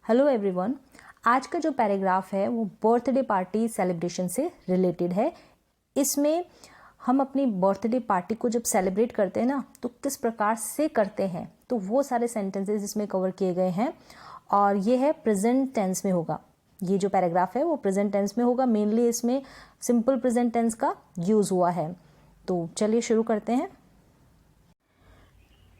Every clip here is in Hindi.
Hello everyone. आज का जो पैराग्राफ है वो बर्थडे पार्टी सेलिब्रेशन से रिलेटेड है। इसमें हम अपनी बर्थडे पार्टी को जब सेलिब्रेट करते हैं ना तो किस प्रकार से करते हैं, तो वो सारे सेंटेंसेस इसमें कवर किए गए हैं और ये है प्रेजेंट टेंस में होगा। ये जो पैराग्राफ है वो प्रेजेंट टेंस में होगा। मेनली इसमें सिंपल प्रेजेंट टेंस का यूज़ हुआ है। तो चलिए शुरू करते हैं।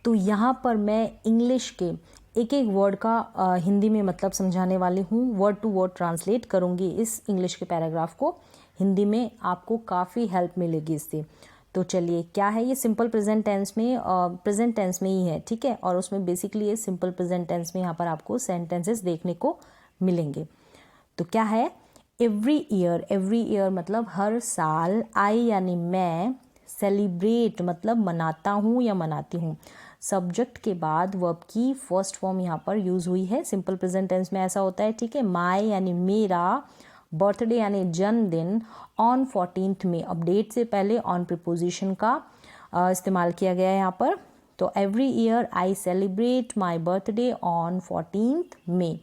तो यहाँ पर मैं इंग्लिश के एक एक वर्ड का हिंदी में मतलब समझाने वाली हूँ। वर्ड टू वर्ड ट्रांसलेट करूँगी इस इंग्लिश के पैराग्राफ को हिंदी में। आपको काफ़ी हेल्प मिलेगी इससे। तो चलिए, क्या है ये सिंपल प्रेजेंट टेंस में, प्रेजेंट टेंस में ही है, ठीक है। और उसमें बेसिकली ये सिंपल प्रेजेंट टेंस में यहाँ पर आपको सेंटेंसेस देखने को मिलेंगे। तो क्या है, एवरी ईयर, एवरी ईयर मतलब हर साल, आई यानी मैं, सेलिब्रेट मतलब मनाता हूँ या मनाती हूँ। सब्जेक्ट के बाद वर्ब की फर्स्ट फॉर्म यहाँ पर यूज़ हुई है। सिंपल प्रेजेंट टेंस में ऐसा होता है, ठीक है। माई यानी मेरा, बर्थडे यानी जन्मदिन, ऑन 14th में, अब डेट से पहले ऑन प्रीपोजिशन का इस्तेमाल किया गया है यहाँ पर। तो every year I celebrate my birthday on 14th में।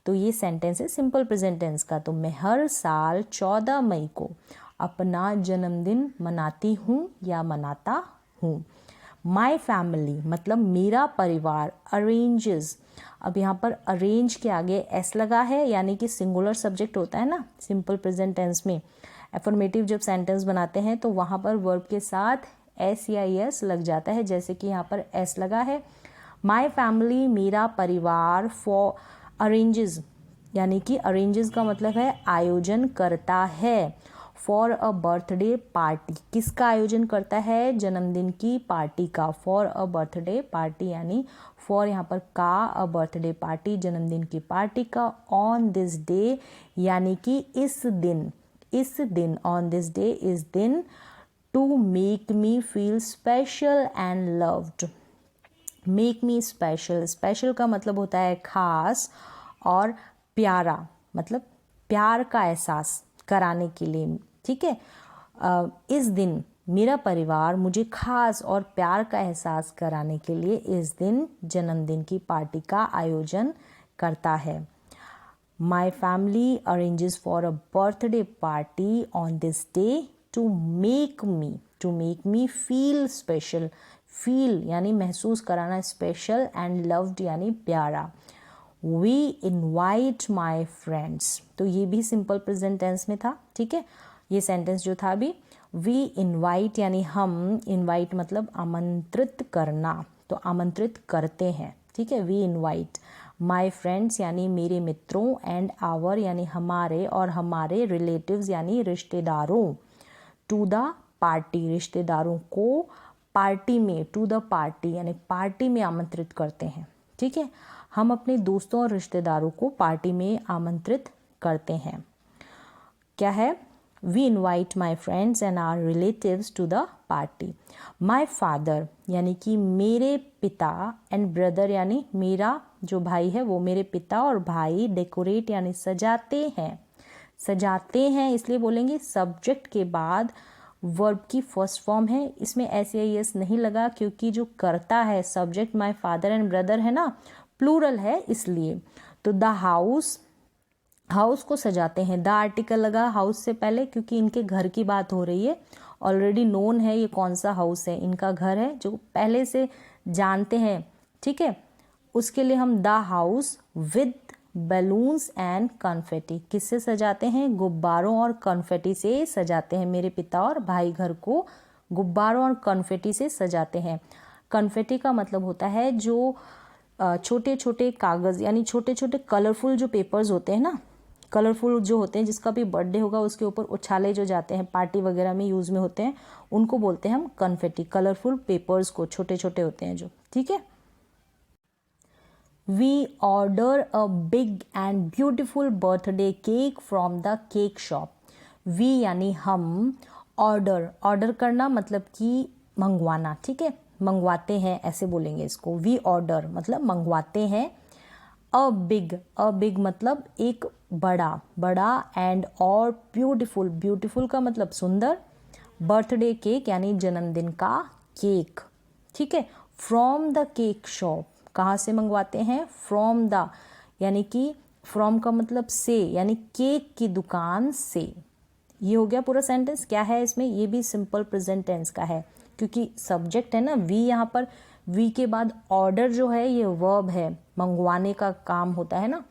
तो ये सेंटेंस है सिंपल प्रेजेंट टेंस का। तो मैं हर साल 14 मई को अपना जन्मदिन मनाती हूँ या मनाता हूँ। माई फैमिली मतलब मेरा परिवार, अरेंजेस, अब यहाँ पर अरेंज के आगे एस लगा है, यानी कि सिंगुलर सब्जेक्ट होता है ना सिंपल प्रेजेंट टेंस में। एफर्मेटिव जब सेंटेंस बनाते हैं तो वहाँ पर वर्ब के साथ एस या एस लग जाता है, जैसे कि यहाँ पर एस लगा है। माई फैमिली मेरा परिवार, फॉर अरेंजेस यानी कि अरेंजेस का मतलब है आयोजन करता है। फॉर अ बर्थडे पार्टी, किसका आयोजन करता है, जन्मदिन की पार्टी का। फॉर अ बर्थडे पार्टी यानी फॉर यहाँ पर का, अ बर्थडे पार्टी जन्मदिन की पार्टी का। ऑन दिस डे यानी कि इस दिन, इस दिन, ऑन दिस डे इस दिन। To make me feel special and loved, make me special, special का मतलब होता है खास, और प्यारा मतलब प्यार का एहसास कराने के लिए, ठीक है। इस दिन मेरा परिवार मुझे खास और प्यार का एहसास कराने के लिए इस दिन जन्मदिन की पार्टी का आयोजन करता है। My family arranges for a birthday party on this day to make me feel special. Feel यानी महसूस कराना, स्पेशल, एंड लव्ड यानी प्यारा। वी इनवाइट माई फ्रेंड्स, तो ये भी सिंपल प्रेजेंट टेंस में था, ठीक है। ये सेंटेंस जो था अभी, वी इनवाइट यानी हम, इनवाइट मतलब आमंत्रित करना, तो आमंत्रित करते हैं, ठीक है। वी इनवाइट माई फ्रेंड्स यानी मेरे मित्रों, एंड आवर यानी हमारे, और हमारे रिलेटिव्स यानी रिश्तेदारों, टू द पार्टी रिश्तेदारों को पार्टी में, टू द पार्टी यानी पार्टी में आमंत्रित करते हैं, ठीक है। हम अपने दोस्तों और रिश्तेदारों को पार्टी में आमंत्रित करते हैं। क्या है, we invite my friends and our relatives to the party. My father यानी कि मेरे पिता, एंड ब्रदर यानी मेरा जो भाई है वो, मेरे पिता और भाई, डेकोरेट यानी सजाते हैं, सजाते हैं इसलिए बोलेंगे सब्जेक्ट के बाद वर्ब की फर्स्ट फॉर्म है। इसमें एस या एस नहीं लगा क्योंकि जो करता है subject my father and brother है ना, प्लूरल है इसलिए। तो द हाउस, हाउस को सजाते हैं, द आर्टिकल लगा हाउस से पहले क्योंकि इनके घर की बात हो रही है। ऑलरेडी नोन है ये कौन सा हाउस है, इनका घर है जो पहले से जानते हैं, ठीक है। उसके लिए हम the house with balloons and confetti, किससे सजाते हैं, गुब्बारों और कन्फेटी से सजाते हैं। मेरे पिता और भाई घर को गुब्बारों और कन्फेटी से सजाते हैं। कन्फेटी का मतलब होता है जो छोटे छोटे कागज़ यानी छोटे छोटे कलरफुल जो पेपर्स होते हैं ना, कलरफुल जो होते हैं, जिसका भी बर्थडे होगा उसके ऊपर उछाले जो जाते हैं, पार्टी वगैरह में यूज़ में होते हैं, उनको बोलते हैं हम कन्फेटी। कलरफुल पेपर्स को, छोटे छोटे होते हैं जो, ठीक है। We order a big and beautiful birthday cake from the cake shop. We यानी हम, ऑर्डर, ऑर्डर करना मतलब कि मंगवाना, ठीक है, मंगवाते हैं ऐसे बोलेंगे इसको। वी ऑर्डर मतलब मंगवाते हैं। अ बिग मतलब एक बड़ा, बड़ा, एंड और ब्यूटीफुल, ब्यूटीफुल का मतलब सुंदर, बर्थडे केक यानी जन्मदिन का केक, ठीक है। फ्रॉम द केक शॉप, कहाँ से मंगवाते हैं, फ्रॉम द यानी कि फ्रॉम का मतलब से, यानी केक की दुकान से। ये हो गया पूरा सेंटेंस। क्या है इसमें, ये भी सिंपल प्रेजेंट टेंस का है, क्योंकि सब्जेक्ट है ना वी, यहाँ पर वी के बाद ऑर्डर जो है ये वर्ब है, मंगवाने का काम होता है ना,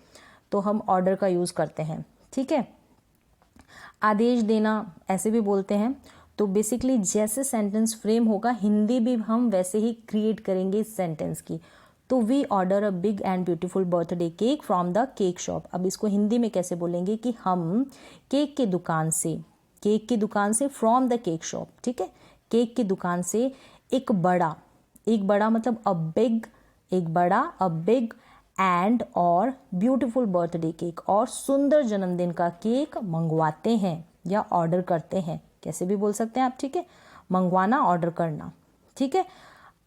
तो हम ऑर्डर का यूज़ करते हैं। ठीक है, आदेश देना ऐसे भी बोलते हैं। तो बेसिकली जैसे सेंटेंस फ्रेम होगा, हिंदी भी हम वैसे ही क्रिएट करेंगे इस सेंटेंस की। तो we order a big and beautiful birthday cake from the cake shop. अब इसको हिंदी में कैसे बोलेंगे कि हम केक की दुकान से, केक की दुकान से फ्रॉम द केक शॉप। ठीक है, केक की दुकान से एक बड़ा मतलब अ बिग, एक बड़ा अ बिग एंड और ब्यूटीफुल बर्थडे केक, और सुंदर जन्मदिन का केक मंगवाते हैं या ऑर्डर करते हैं, कैसे भी बोल सकते हैं आप। ठीक है, मंगवाना, ऑर्डर करना। ठीक है,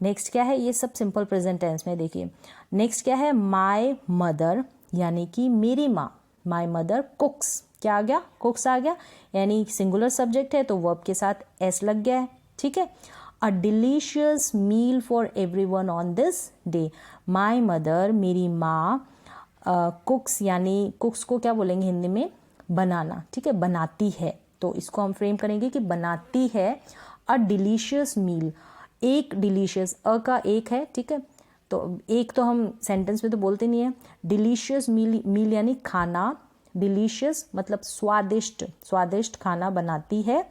नेक्स्ट क्या है, ये सब सिंपल प्रेजेंट टेंस में। देखिए नेक्स्ट क्या है, माय मदर यानी कि मेरी माँ, माय मदर कुक्स। क्या आ गया, कुक्स आ गया, यानी सिंगुलर सब्जेक्ट है तो वर्ब के साथ एस लग गया है। ठीक है, a delicious meal for everyone on this day. My mother, मेरी माँ, कुक्स यानी कुक्स को क्या बोलेंगे हिंदी में, बनाना। ठीक है, बनाती है, तो इसको हम फ्रेम करेंगे कि बनाती है अ डिलीशियस मील। एक डिलीशियस, अ का एक है। ठीक है, तो एक तो हम सेंटेंस में तो बोलते नहीं है। डिलीशियस मील, मील यानी खाना, डिलीशियस मतलब स्वादिष्ट, स्वादिष्ट खाना बनाती है।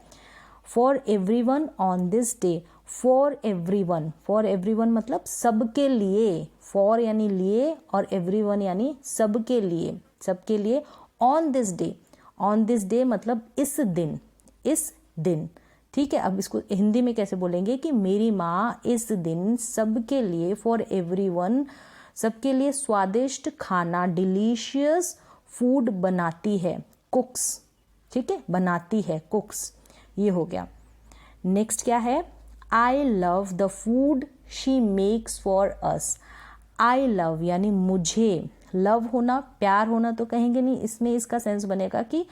For everyone on this day, for everyone, for everyone मतलब सबके लिए, फॉर यानी लिए और एवरीवन यानी सबके लिए, सबके लिए। On this day, on this day मतलब इस दिन, इस दिन। ठीक है, अब इसको हिंदी में कैसे बोलेंगे कि मेरी माँ इस दिन सबके लिए, फॉर एवरीवन, सबके लिए स्वादिष्ट खाना, डिलीशियस फूड बनाती है, कुक्स। ठीक है, बनाती है, कुक्स। ये हो गया। नेक्स्ट क्या है, I love the food she makes for us. I love यानी मुझे, लव होना, प्यार होना तो कहेंगे नहीं, इसमें इसका सेंस बनेगा कि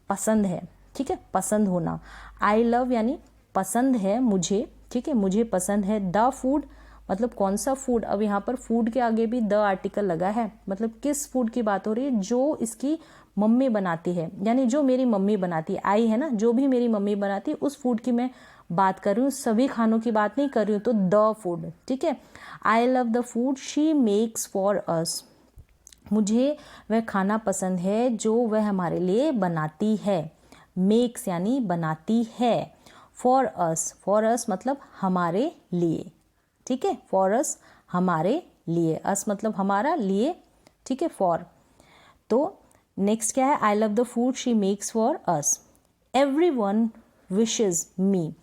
पसंद है। ठीक है, पसंद होना। आई लव यानी पसंद है मुझे। ठीक है, मुझे पसंद है। द फूड मतलब कौन सा फूड, अब यहाँ पर फूड के आगे भी द आर्टिकल लगा है, मतलब किस फूड की बात हो रही है, जो इसकी मम्मी बनाती है, यानी जो मेरी मम्मी बनाती है। आई है ना, जो भी मेरी मम्मी बनाती है उस फूड की मैं बात कर रही हूँ, सभी खानों की बात नहीं कर रही हूँ, तो द फूड। ठीक है, I love the food she makes for us. मुझे वह खाना पसंद है जो वह हमारे लिए बनाती है। मेक्स यानी बनाती है। फॉर अस, फॉर अस मतलब हमारे लिए। ठीक है, फॉर अस हमारे लिए, अस मतलब हमारा, लिए। ठीक है, फॉर। तो नेक्स्ट क्या है, I love the food she makes for us. Everyone wishes me,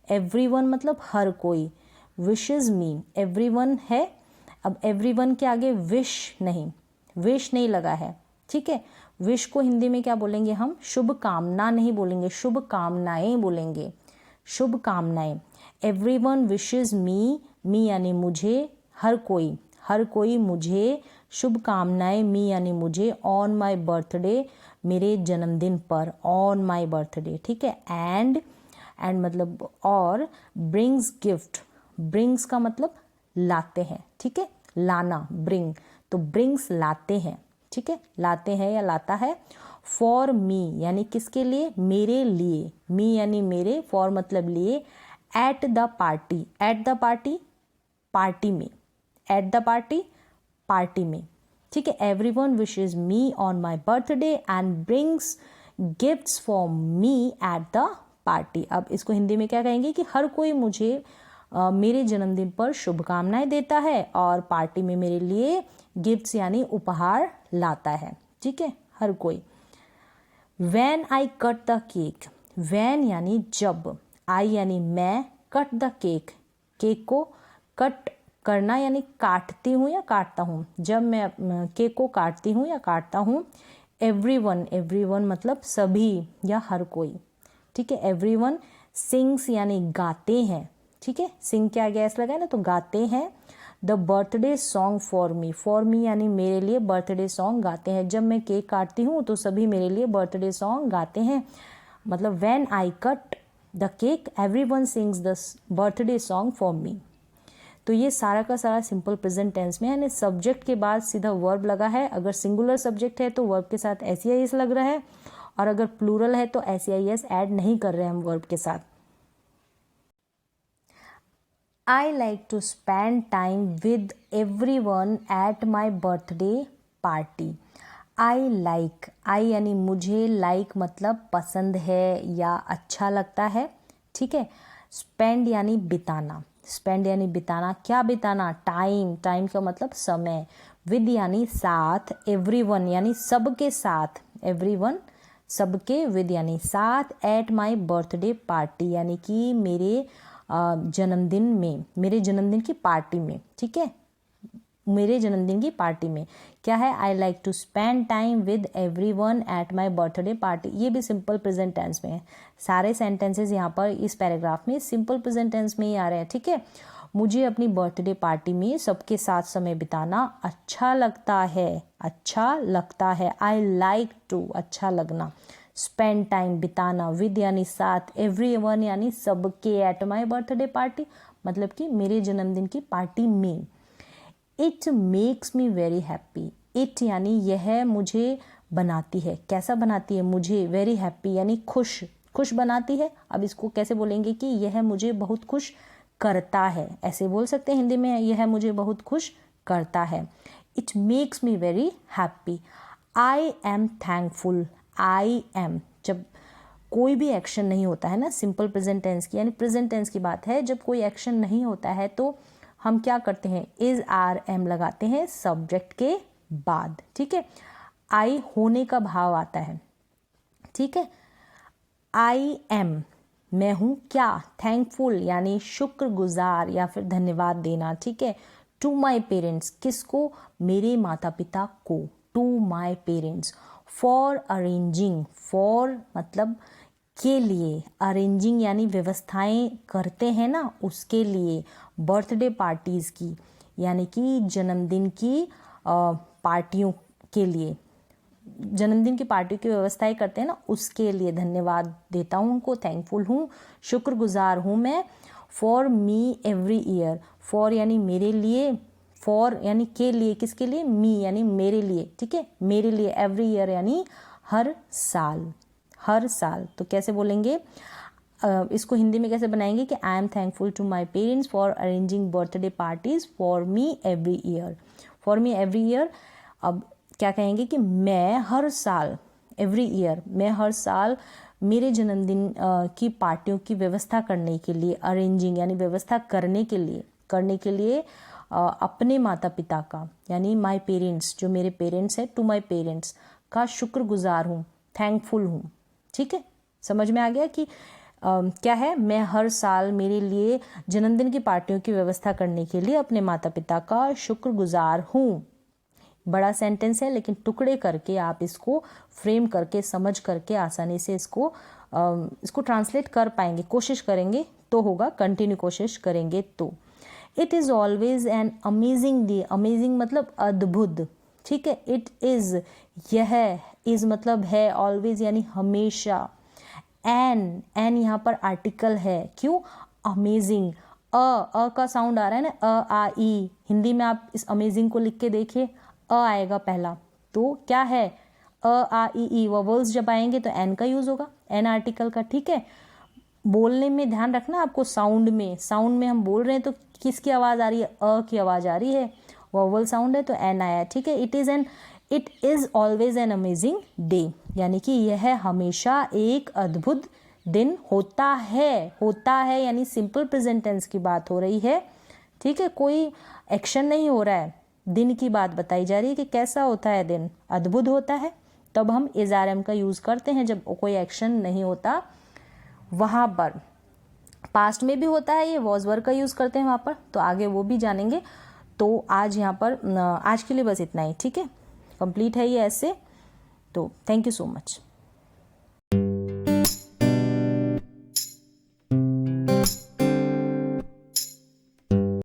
everyone मतलब हर कोई, विशेज मी, एवरीवन है। अब एवरीवन के आगे विश नहीं लगा है। ठीक है, विश को हिंदी में क्या बोलेंगे हम, शुभ कामना नहीं बोलेंगे, शुभ कामनाएं बोलेंगे, शुभ कामनाएं। एवरीवन विशेज मी, मी यानी मुझे, हर कोई मुझे शुभ कामनाएं, मी यानी मुझे, ऑन माई बर्थडे मेरे जन्मदिन पर, ऑन माई बर्थडे। ठीक है, एंड मतलब और, ब्रिंग्स गिफ्ट, ब्रिंग्स का मतलब लाते हैं। ठीक है, लाना, ब्रिंग, तो ब्रिंग्स लाते हैं। ठीक है, लाते हैं या लाता है। फॉर मी यानी किसके लिए, मेरे लिए, मी यानी मेरे, फॉर मतलब लिए। At the party, at the party, party में, एट द पार्टी, पार्टी में। ठीक है, everyone wishes me on my birthday and brings gifts for me at the party. अब इसको हिंदी में क्या कहेंगे कि हर कोई मुझे मेरे जन्मदिन पर शुभकामनाएं देता है और पार्टी में मेरे लिए गिफ्ट्स यानी उपहार लाता है। ठीक है, हर कोई। When I cut the cake, when यानी जब, आई यानी मैं, कट द केक, केक को कट करना यानी काटती हूँ या काटता हूँ, जब मैं केक को काटती हूँ या काटता हूँ। एवरीवन, एवरीवन मतलब सभी या हर कोई। ठीक है, एवरीवन सिंग्स यानी गाते हैं। ठीक है, सिंग के आगे ऐसा लगा है ना, तो गाते हैं। The birthday song for me यानी मेरे लिए बर्थडे सॉन्ग गाते हैं, जब मैं केक काटती हूँ तो सभी मेरे लिए बर्थडे सॉन्ग गाते हैं। मतलब when I cut the cake everyone sings the birthday song for me. तो ये सारा का सारा सिंपल प्रेजेंट टेंस में है, यानी सब्जेक्ट के बाद सीधा वर्ब लगा है। अगर सिंगुलर सब्जेक्ट है तो वर्ब के साथ एस लग रहा है, और अगर प्लूरल है तो एस ऐड नहीं कर रहे हैं हम वर्ब के साथ। I like to spend time with everyone at my birthday party. I like, I यानी मुझे, like मतलब पसंद है या अच्छा लगता है, ठीक है। spend यानी बिताना, spend यानी बिताना, क्या बिताना, टाइम, टाइम का मतलब समय, with यानी साथ, everyone यानी सबके साथ, everyone सबके, with यानी साथ, at my birthday party यानी कि मेरे जन्मदिन में, मेरे जन्मदिन की पार्टी में, ठीक है, मेरे जन्मदिन की पार्टी में। क्या है, I like to spend time with everyone at my birthday party. ये भी सिंपल प्रेजेंट टेंस में है। सारे सेंटेंसेस यहाँ पर इस पैराग्राफ में सिंपल प्रेजेंट टेंस में ही आ रहे हैं, ठीक है। मुझे अपनी बर्थडे पार्टी में सबके साथ समय बिताना अच्छा लगता है, अच्छा लगता है। आई लाइक टू, अच्छा लगना, स्पेंड टाइम बिताना, विद यानी साथ, एवरीवन यानी सबके, एट माय बर्थडे पार्टी मतलब कि मेरे जन्मदिन की पार्टी में। It makes me very happy, it यानी यह मुझे बनाती है, कैसा बनाती है, मुझे, वेरी हैप्पी यानी खुश, खुश बनाती है। अब इसको कैसे बोलेंगे कि यह मुझे बहुत खुश करता है, ऐसे बोल सकते हैं हिंदी में, यह मुझे बहुत खुश करता है। It makes me very happy. I am thankful, I am, जब कोई भी एक्शन नहीं होता है ना, सिंपल प्रेजेंट टेंस की, यानी प्रेजेंट टेंस की बात है, जब कोई एक्शन नहीं होता है तो हम क्या करते हैं, इज आर एम लगाते हैं सब्जेक्ट के बाद, ठीक है। आई होने का भाव आता है, ठीक है। आई एम, मैं हूँ क्या, थैंकफुल यानी शुक्रगुजार या फिर धन्यवाद देना, ठीक है। टू माई पेरेंट्स, किसको, मेरे माता पिता को, to my parents. For arranging, for मतलब के लिए, अरेंजिंग यानी व्यवस्थाएं करते हैं ना, उसके लिए। बर्थडे पार्टीज़ की यानी कि जन्मदिन की पार्टियों के लिए, जन्मदिन की पार्टी की व्यवस्थाएं करते हैं ना, उसके लिए धन्यवाद देता हूँ उनको, थैंकफुल हूँ, शुक्रगुजार हूँ मैं। For me every year, for यानी मेरे लिए, फॉर यानी के लिए, किसके लिए, मी यानी मेरे लिए, ठीक है, मेरे लिए, एवरी ईयर यानी हर साल, हर साल। तो कैसे बोलेंगे इसको हिंदी में कैसे बनाएंगे कि I am thankful to my parents for arranging birthday parties for me every year, for me every year. अब क्या कहेंगे कि मैं हर साल, एवरी ईयर, मैं हर साल मेरे जन्मदिन की पार्टियों की व्यवस्था करने के लिए, अरेंजिंग यानी व्यवस्था करने के लिए अपने माता पिता का यानी माय पेरेंट्स, जो मेरे पेरेंट्स हैं, टू माय पेरेंट्स का शुक्रगुजार हूँ, थैंकफुल हूँ, ठीक है। समझ में आ गया कि क्या है, मैं हर साल मेरे लिए जन्मदिन की पार्टियों की व्यवस्था करने के लिए अपने माता पिता का शुक्रगुजार हूँ। बड़ा सेंटेंस है लेकिन टुकड़े करके आप इसको फ्रेम करके, समझ करके आसानी से इसको ट्रांसलेट कर पाएंगे, कोशिश करेंगे तो होगा, कंटिन्यू कोशिश करेंगे तो। It is always an amazing day, amazing मतलब अद्भुत, ठीक है। इट इज़, यह, इज़ मतलब है, ऑलवेज यानी हमेशा। एन यहाँ पर आर्टिकल है, क्यों, अमेजिंग, अ का साउंड आ रहा है ना, आ ई। हिंदी में आप इस अमेजिंग को लिख के देखिए, अ आएगा पहला, तो क्या है, आ ई, वोवेल्स जब आएंगे तो एन का यूज होगा, एन आर्टिकल का, ठीक है। बोलने में ध्यान रखना आपको, साउंड में हम बोल रहे हैं तो किसकी आवाज आ रही है, अ की आवाज आ रही है, वोवेल साउंड है तो एन आया, ठीक है। It is always an amazing day, यानी कि यह हमेशा एक अद्भुत दिन होता है यानी सिंपल प्रेजेंट टेंस की बात हो रही है, ठीक है। कोई एक्शन नहीं हो रहा है, दिन की बात बताई जा रही है कि कैसा होता है दिन, अद्भुत होता है। तब हम इज आर एम का यूज करते हैं जब कोई एक्शन नहीं होता वहां पर। पास्ट में भी होता है, ये वॉज वर्ब का यूज करते हैं वहां पर, तो आगे वो भी जानेंगे। तो आज यहाँ पर आज के लिए बस इतना ही, ठीक है, कंप्लीट है ये ऐसे। तो थैंक यू सो मच।